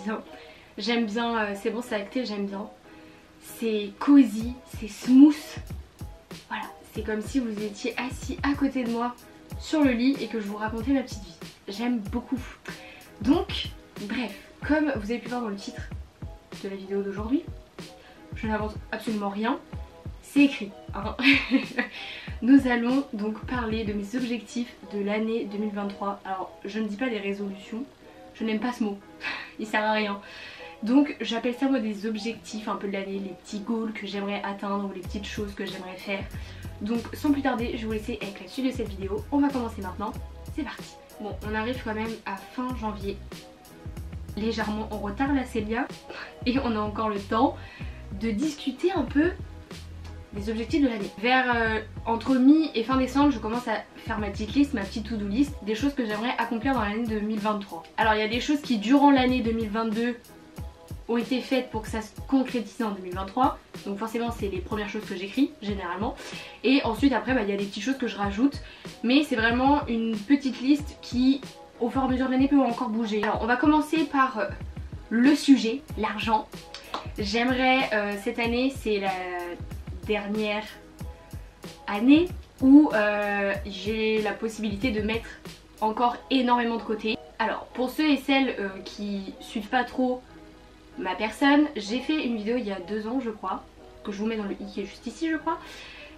bien. J'aime bien, c'est bon, c'est acté, j'aime bien. C'est cosy, c'est smooth. Voilà, c'est comme si vous étiez assis à côté de moi sur le lit et que je vous racontais ma petite vie. J'aime beaucoup. Donc, bref, comme vous avez pu voir dans le titre de la vidéo d'aujourd'hui, je n'invente absolument rien. C'est écrit, hein. Nous allons donc parler de mes objectifs de l'année 2023. Alors, je ne dis pas des résolutions, je n'aime pas ce mot, il sert à rien. Donc, j'appelle ça moi des objectifs un peu de l'année, les petits goals que j'aimerais atteindre ou les petites choses que j'aimerais faire. Donc, sans plus tarder, je vais vous laisser avec la suite de cette vidéo. On va commencer maintenant, c'est parti. Bon, on arrive quand même à fin janvier, légèrement en retard là, c'est bien. Et on a encore le temps de discuter un peu des objectifs de l'année. Vers entre mi et fin décembre, je commence à faire ma petite liste, ma petite to-do list, des choses que j'aimerais accomplir dans l'année 2023. Alors il y a des choses qui durant l'année 2022 ont été faites pour que ça se concrétise en 2023. Donc forcément c'est les premières choses que j'écris généralement. Et ensuite après il y a des petites choses que je rajoute. Mais c'est vraiment une petite liste qui au fur et à mesure de l'année peut encore bouger. Alors on va commencer par le sujet, l'argent. J'aimerais cette année, c'est la dernière année où j'ai la possibilité de mettre encore énormément de côté. Alors pour ceux et celles qui suivent pas trop ma personne, j'ai fait une vidéo il y a 2 ans je crois, que je vous mets dans le i qui est juste ici je crois.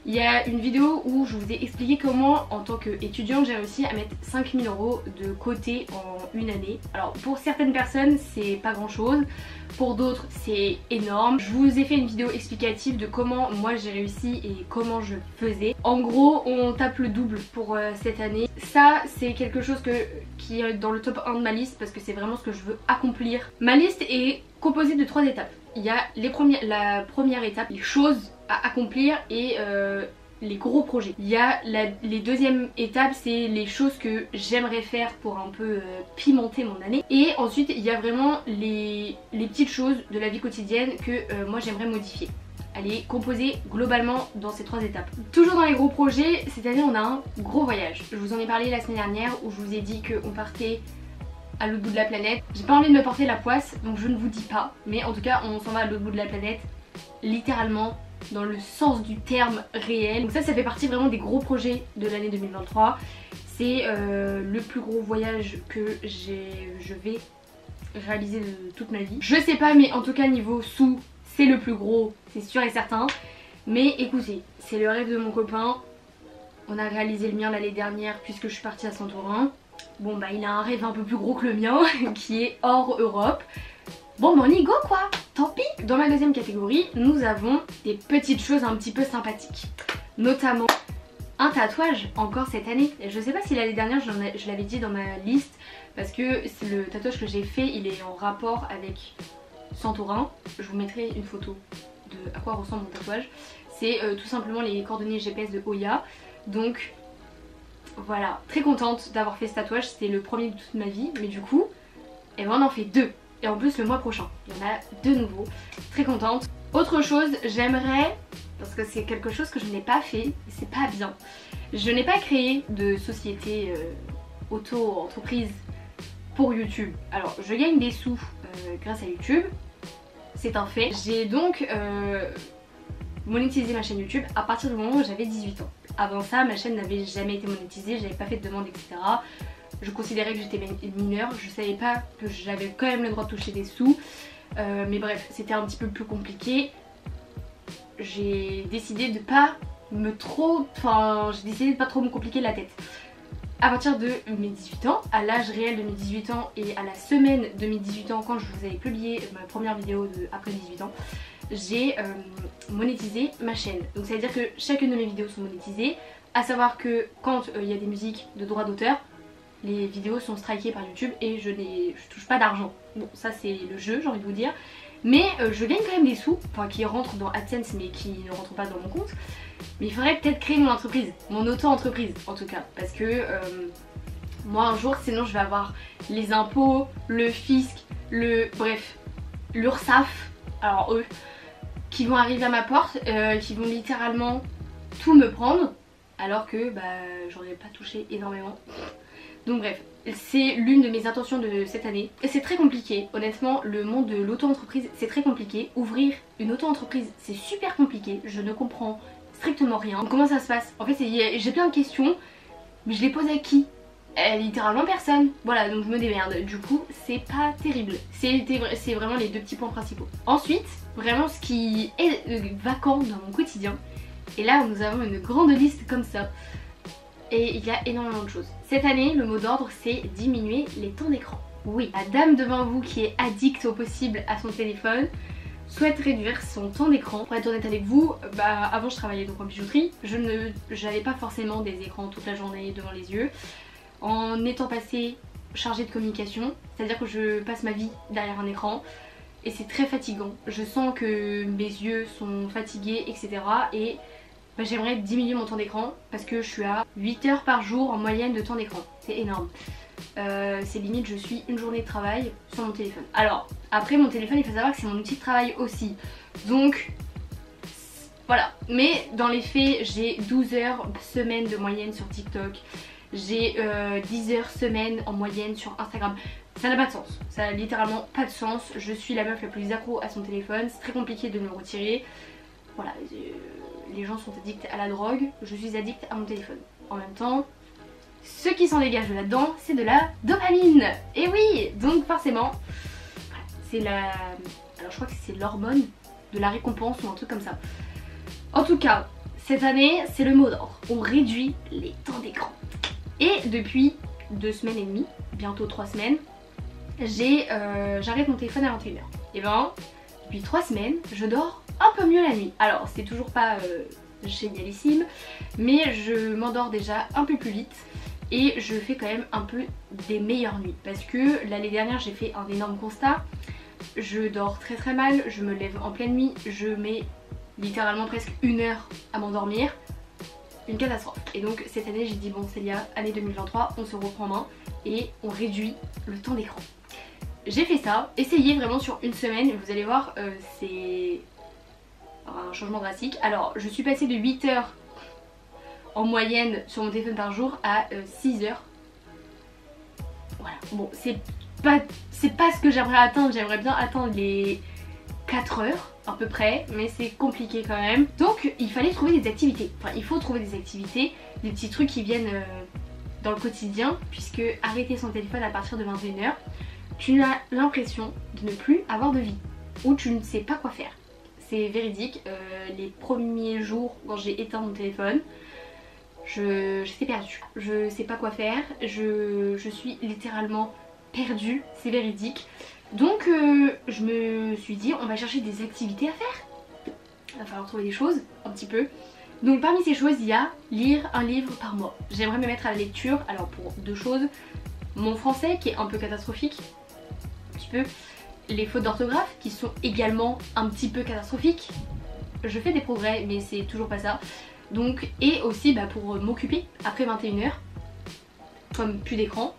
Il y a une vidéo où je vous ai expliqué comment en tant qu'étudiante j'ai réussi à mettre 5 000 € de côté en une année. Alors pour certaines personnes c'est pas grand chose, pour d'autres c'est énorme. Je vous ai fait une vidéo explicative de comment moi j'ai réussi et comment je faisais. En gros on tape le double pour cette année. Ça c'est quelque chose qui est dans le top 1 de ma liste parce que c'est vraiment ce que je veux accomplir. Ma liste est composée de 3 étapes. Il y a la première étape, les choses à accomplir et les gros projets. Il y a les deuxième étapes, c'est les choses que j'aimerais faire pour un peu pimenter mon année. Et ensuite il y a vraiment les petites choses de la vie quotidienne que moi j'aimerais modifier. Elle est composée globalement dans ces 3 étapes. Toujours dans les gros projets, cette année on a un gros voyage. Je vous en ai parlé la semaine dernière où je vous ai dit qu'on partait à l'autre bout de la planète. J'ai pas envie de me porter la poisse donc je ne vous dis pas, mais en tout cas on s'en va à l'autre bout de la planète, littéralement dans le sens du terme réel. Donc ça fait partie vraiment des gros projets de l'année 2023. C'est le plus gros voyage que je vais réaliser de toute ma vie. Je sais pas mais en tout cas niveau sous c'est le plus gros, c'est sûr et certain. Mais écoutez, c'est le rêve de mon copain. On a réalisé le mien l'année dernière puisque je suis partie à Santorin. Bon bah il a un rêve un peu plus gros que le mien qui est hors Europe. Bon bah on y go quoi, tant pis. Dans ma deuxième catégorie, nous avons des petites choses un petit peu sympathiques. Notamment un tatouage encore cette année. Je sais pas si l'année dernière je l'avais dit dans ma liste parce que le tatouage que j'ai fait il est en rapport avec Santorin. Je vous mettrai une photo de à quoi ressemble mon tatouage. C'est tout simplement les coordonnées GPS de Oya. Donc voilà, très contente d'avoir fait ce tatouage, c'était le premier de toute ma vie, mais du coup, et ben on en fait 2. Et en plus le mois prochain, il y en a 2 nouveaux. Très contente. Autre chose, j'aimerais, parce que c'est quelque chose que je n'ai pas fait, et c'est pas bien. Je n'ai pas créé de société auto-entreprise pour YouTube. Alors je gagne des sous grâce à YouTube, c'est un fait. J'ai donc monétisé ma chaîne YouTube à partir du moment où j'avais 18 ans. Avant ça, ma chaîne n'avait jamais été monétisée, j'avais pas fait de demande, etc. Je considérais que j'étais mineure, je savais pas que j'avais quand même le droit de toucher des sous. Mais bref, c'était un petit peu plus compliqué. J'ai décidé de pas me compliquer la tête. À partir de mes 18 ans, à l'âge réel de mes 18 ans et à la semaine de mes 18 ans, quand je vous avais publié ma première vidéo après 18 ans, j'ai monétisé ma chaîne. Donc ça veut dire que chacune de mes vidéos sont monétisées, à savoir que quand il y a des musiques de droit d'auteur, les vidéos sont strikées par YouTube et je touche pas d'argent. Bon ça c'est le jeu, j'ai envie de vous dire. Mais je gagne quand même des sous, enfin qui rentrent dans AdSense mais qui ne rentrent pas dans mon compte. Mais il faudrait peut-être créer mon entreprise, mon auto-entreprise en tout cas. Parce que moi un jour sinon je vais avoir les impôts, le fisc, bref, l'URSSAF, alors eux, qui vont arriver à ma porte, qui vont littéralement tout me prendre. Alors que bah j'en ai pas touché énormément. Donc bref, c'est l'une de mes intentions de cette année. Et c'est très compliqué, honnêtement, le monde de l'auto-entreprise c'est très compliqué. Ouvrir une auto-entreprise c'est super compliqué, je ne comprends strictement rien. Donc, comment ça se passe? En fait j'ai plein de questions, mais je les pose à qui? Littéralement personne. Voilà, donc je me démerde. Du coup, c'est pas terrible. C'est vraiment les deux petits points principaux. Ensuite, vraiment ce qui est vacant dans mon quotidien. Et là, nous avons une grande liste comme ça. Et il y a énormément de choses. Cette année, le mot d'ordre, c'est diminuer les temps d'écran. Oui, la dame devant vous qui est addicte au possible à son téléphone souhaite réduire son temps d'écran. Pour être honnête avec vous, avant je travaillais donc en bijouterie. Je n'avais pas forcément des écrans toute la journée devant les yeux. En étant passée chargée de communication, c'est-à-dire que je passe ma vie derrière un écran et c'est très fatigant. Je sens que mes yeux sont fatigués, etc. Et j'aimerais diminuer mon temps d'écran parce que je suis à 8 heures par jour en moyenne de temps d'écran. C'est énorme. C'est limite, je suis une journée de travail sur mon téléphone. Alors, après mon téléphone, il faut savoir que c'est mon outil de travail aussi. Donc, voilà. Mais dans les faits, j'ai 12 heures semaine de moyenne sur TikTok. J'ai 10 heures semaine en moyenne sur Instagram. Ça n'a pas de sens, ça n'a littéralement pas de sens. Je suis la meuf la plus accro à son téléphone, c'est très compliqué de me le retirer. Voilà, les gens sont addicts à la drogue, je suis addict à mon téléphone. En même temps, ce qui s'en dégage de là-dedans, c'est de la dopamine. Et oui, donc forcément, c'est la... Alors je crois que c'est l'hormone de la récompense ou un truc comme ça. En tout cas, cette année, c'est le mot d'ordre. On réduit les temps d'écran. Et depuis 2 semaines et demie, bientôt 3 semaines, j'arrête mon téléphone à 21h. Et depuis 3 semaines, je dors un peu mieux la nuit. Alors c'est toujours pas génialissime, mais je m'endors déjà un peu plus vite et je fais quand même un peu des meilleures nuits. Parce que l'année dernière j'ai fait un énorme constat, je dors très très mal, je me lève en pleine nuit, je mets littéralement presque 1 heure à m'endormir. Une catastrophe. Et donc cette année j'ai dit bon Célia, année 2023, on se reprend en main et on réduit le temps d'écran. J'ai fait ça, essayez vraiment sur une semaine, vous allez voir c'est un changement drastique. Alors je suis passée de 8 heures en moyenne sur mon téléphone par jour à 6 heures. Voilà, bon c'est pas ce que j'aimerais atteindre, j'aimerais bien atteindre les 4 heures à peu près, mais c'est compliqué quand même. Donc il fallait trouver des activités, enfin il faut trouver des activités, des petits trucs qui viennent dans le quotidien, puisque arrêter son téléphone à partir de 21h, tu as l'impression de ne plus avoir de vie, ou tu ne sais pas quoi faire. C'est véridique, les premiers jours quand j'ai éteint mon téléphone, j'étais perdue, je sais pas quoi faire, je suis littéralement perdue, c'est véridique. Donc je me suis dit on va chercher des activités à faire. Il va falloir trouver des choses un petit peu. Donc parmi ces choses il y a lire un livre par mois. J'aimerais me mettre à la lecture, alors pour 2 choses. Mon français qui est un peu catastrophique, un petit peu. Les fautes d'orthographe qui sont également un petit peu catastrophiques. Je fais des progrès mais c'est toujours pas ça. Donc et aussi pour m'occuper après 21h, comme plus d'écran.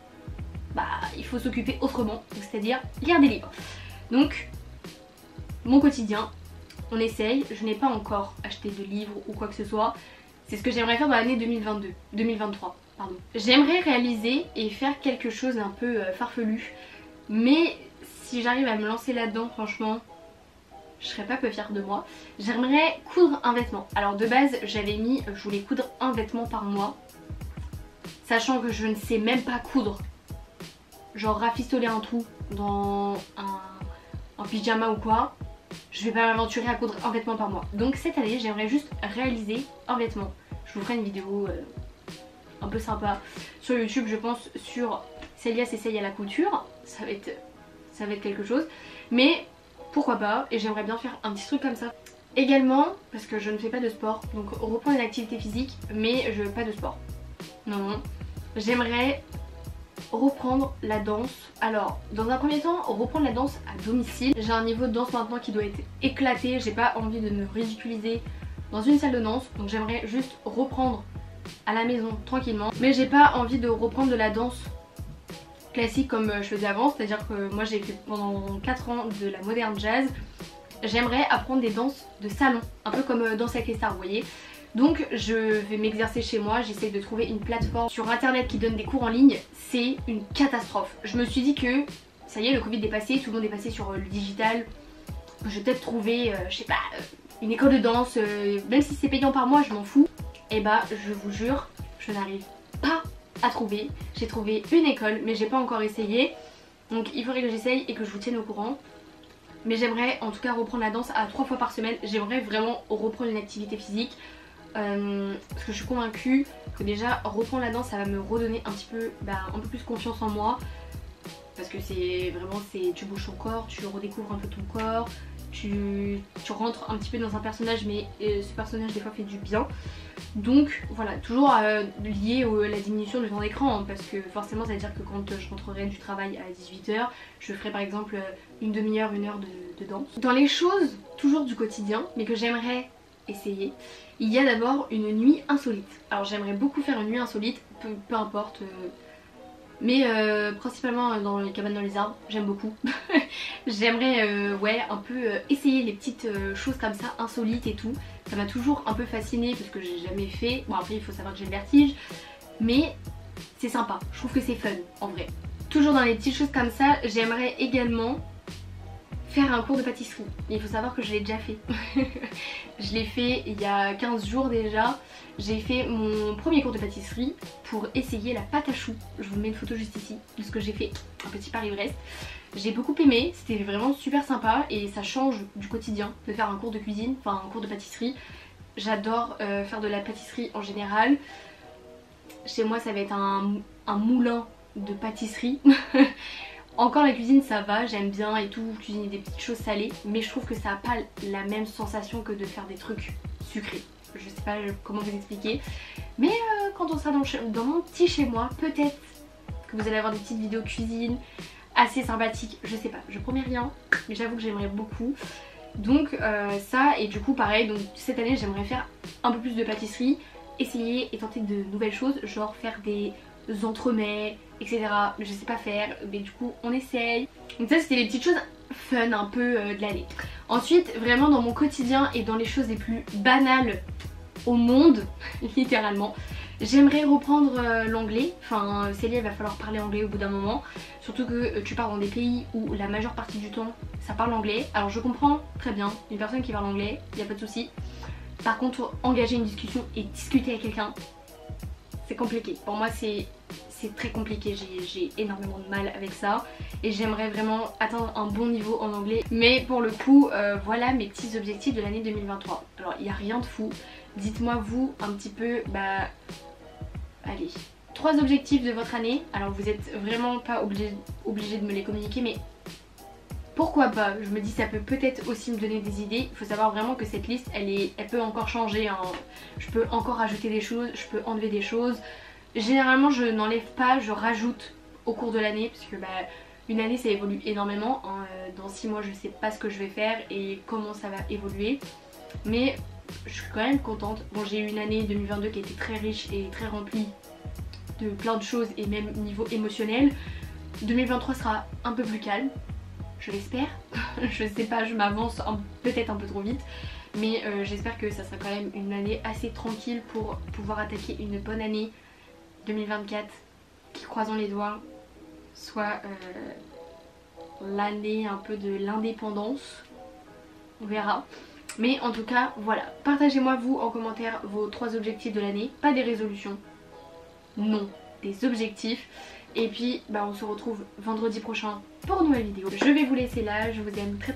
Il faut s'occuper autrement, c'est-à-dire lire des livres. Donc, mon quotidien, on essaye. Je n'ai pas encore acheté de livres ou quoi que ce soit. C'est ce que j'aimerais faire dans l'année 2023. J'aimerais réaliser et faire quelque chose d'un peu farfelu. Mais si j'arrive à me lancer là-dedans, franchement, je serais pas peu fière de moi. J'aimerais coudre un vêtement. Alors de base, j'avais mis, je voulais coudre un vêtement par mois. Sachant que je ne sais même pas coudre. Genre rafistoler un trou dans un pyjama ou quoi, je vais pas m'aventurer à coudre un vêtement par mois. Donc cette année j'aimerais juste réaliser un vêtement. Je vous ferai une vidéo un peu sympa sur YouTube, je pense, sur Célia s'essaye à la couture. Ça va être quelque chose. Mais pourquoi pas, et j'aimerais bien faire un petit truc comme ça. Également, parce que je ne fais pas de sport, donc reprendre une activité physique, mais je veux pas de sport. Non. J'aimerais reprendre la danse. Alors dans un premier temps reprendre la danse à domicile. J'ai un niveau de danse maintenant qui doit être éclaté, j'ai pas envie de me ridiculiser dans une salle de danse, donc j'aimerais juste reprendre à la maison tranquillement. Mais j'ai pas envie de reprendre de la danse classique comme je faisais avant, c'est à dire que moi j'ai fait pendant 4 ans de la moderne jazz. J'aimerais apprendre des danses de salon, un peu comme Danse avec les stars, vous voyez. Donc je vais m'exercer chez moi, j'essaie de trouver une plateforme sur internet qui donne des cours en ligne. C'est une catastrophe. Je me suis dit que ça y est, le Covid est passé, tout le monde est passé sur le digital. Je vais peut-être trouver, je sais pas, une école de danse, même si c'est payant par mois, je m'en fous. Et bah je vous jure, je n'arrive pas à trouver. J'ai trouvé une école mais j'ai pas encore essayé. Donc il faudrait que j'essaye et que je vous tienne au courant. Mais j'aimerais en tout cas reprendre la danse à 3 fois par semaine. J'aimerais vraiment reprendre une activité physique. Parce que je suis convaincue que déjà reprendre la danse ça va me redonner un petit peu, un peu plus confiance en moi. Parce que c'est vraiment, tu bouges ton corps, tu redécouvres un peu ton corps. Tu rentres un petit peu dans un personnage mais ce personnage des fois fait du bien. Donc voilà, toujours lié à la diminution du temps d'écran hein, parce que forcément ça veut dire que quand je rentrerai du travail à 18 h, je ferai par exemple une demi-heure, une heure de danse. Dans les choses toujours du quotidien mais que j'aimerais essayer, il y a d'abord une nuit insolite. Alors j'aimerais beaucoup faire une nuit insolite, peu importe... mais principalement dans les cabanes dans les arbres, j'aime beaucoup. J'aimerais ouais un peu essayer les petites choses comme ça insolites et tout. Ça m'a toujours un peu fascinée parce que j'ai jamais fait. Bon après il faut savoir que j'ai le vertige, mais c'est sympa, je trouve que c'est fun en vrai. Toujours dans les petites choses comme ça, j'aimerais également faire un cours de pâtisserie. Il faut savoir que je l'ai déjà fait. Je l'ai fait il y a 15 jours déjà. J'ai fait mon premier cours de pâtisserie pour essayer la pâte à choux. Je vous mets une photo juste ici de ce que j'ai fait, un petit Paris-Brest. J'ai beaucoup aimé, c'était vraiment super sympa et ça change du quotidien de faire un cours de cuisine, enfin un cours de pâtisserie. J'adore faire de la pâtisserie en général. Chez moi ça va être un moulin de pâtisserie. Encore la cuisine ça va, j'aime bien et tout, cuisiner des petites choses salées, mais je trouve que ça n'a pas la même sensation que de faire des trucs sucrés. Je sais pas comment vous expliquer, mais quand on sera dans mon petit chez moi, peut-être que vous allez avoir des petites vidéos cuisine assez sympathiques, je sais pas, je promets rien, mais j'avoue que j'aimerais beaucoup. Donc ça, et du coup pareil, donc cette année j'aimerais faire un peu plus de pâtisserie, essayer et tenter de nouvelles choses, genre faire des entremets, etc. Mais je sais pas faire, mais du coup on essaye. Donc ça c'était les petites choses fun un peu de l'année. Ensuite vraiment dans mon quotidien et dans les choses les plus banales au monde, littéralement, j'aimerais reprendre l'anglais. Enfin Célia il va falloir parler anglais au bout d'un moment. Surtout que tu pars dans des pays où la majeure partie du temps ça parle anglais. Alors je comprends très bien une personne qui parle anglais, il n'y a pas de souci. Par contre engager une discussion et discuter avec quelqu'un, c'est compliqué. Pour moi c'est très compliqué, j'ai énormément de mal avec ça et j'aimerais vraiment atteindre un bon niveau en anglais. Mais pour le coup voilà mes petits objectifs de l'année 2023. Alors il n'y a rien de fou, dites-moi vous un petit peu, allez, 3 objectifs de votre année. Alors vous êtes vraiment pas obligé de me les communiquer mais pourquoi pas, je me dis ça peut peut-être aussi me donner des idées. Il faut savoir vraiment que cette liste elle peut encore changer hein. Je peux encore ajouter des choses, je peux enlever des choses. Généralement je n'enlève pas, je rajoute au cours de l'année parce que une année ça évolue énormément hein. Dans 6 mois je sais pas ce que je vais faire et comment ça va évoluer, mais je suis quand même contente. Bon j'ai eu une année 2022 qui a été très riche et très remplie de plein de choses et même niveau émotionnel. 2023 sera un peu plus calme, je l'espère. Je sais pas, je m'avance peut-être un peu trop vite, mais j'espère que ça sera quand même une année assez tranquille pour pouvoir attaquer une bonne année 2024 qui, croisons les doigts, soit l'année un peu de l'indépendance. On verra. Mais en tout cas voilà, partagez-moi vous en commentaire vos 3 objectifs de l'année, pas des résolutions, non, des objectifs. Et puis on se retrouve vendredi prochain pour une nouvelle vidéo. Je vais vous laisser là, je vous aime très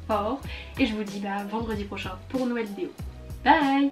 fort et je vous dis vendredi prochain pour une nouvelle vidéo. Bye.